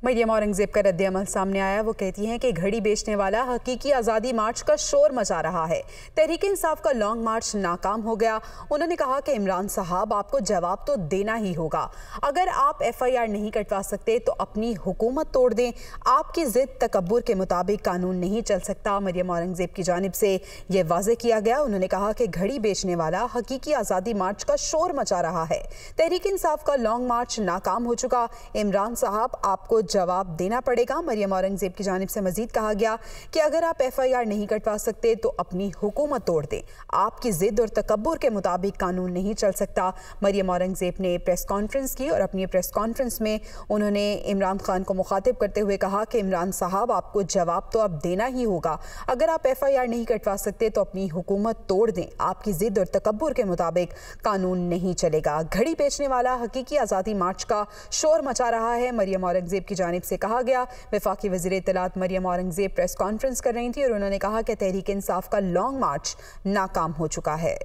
मरियम औरंगजेब का रद्द-ए-अमल सामने आया। वो कहती हैं कि घड़ी बेचने वाला हकीकी आज़ादी मार्च का शोर मचा रहा है। तहरीक इंसाफ का लॉन्ग मार्च नाकाम हो गया। उन्होंने कहा कि इमरान साहब आपको जवाब तो देना ही होगा। अगर आप FIR नहीं कटवा सकते तो अपनी हुकूमत तोड़ दें। आपकी जिद तकब्बुर के मुताबिक कानून नहीं चल सकता। मरियम औरंगजेब की जानिब से यह वाज़ेह किया गया। उन्होंने कहा कि घड़ी बेचने वाला हकीकी आज़ादी मार्च का शोर मचा रहा है। तहरीक इंसाफ का लॉन्ग मार्च नाकाम हो चुका। इमरान साहब आपको जवाब देना पड़ेगा। मरियम औरंगजेब की जानिब से मजीद कहा गया कि अगर आप FIR नहीं कटवा सकते तो अपनी हुकूमत तोड़ दें। आपकी जिद और तकब्बुर के मुताबिक कानून नहीं चल सकता। मरियम औरंगजेब ने प्रेस कॉन्फ्रेंस की और अपनी प्रेस कॉन्फ्रेंस में उन्होंने इमरान खान को मुखातिब करते हुए कहा कि इमरान साहब आपको जवाब तो अब देना ही होगा। अगर आप FIR नहीं कटवा सकते तो अपनी हुकूमत तोड़ दें। आपकी जिद और तकब्बुर के मुताबिक कानून नहीं चलेगा। घड़ी बेचने वाला हकीकी आज़ादी मार्च का शोर मचा रहा है। मरियम औरंगजेब की जानिब से कहा गया। वफाकी वज़ीर इत्तलात मरियम औरंगजेब प्रेस कॉन्फ्रेंस कर रही थी और उन्होंने कहा कि तहरीक इंसाफ का लॉन्ग मार्च नाकाम हो चुका है।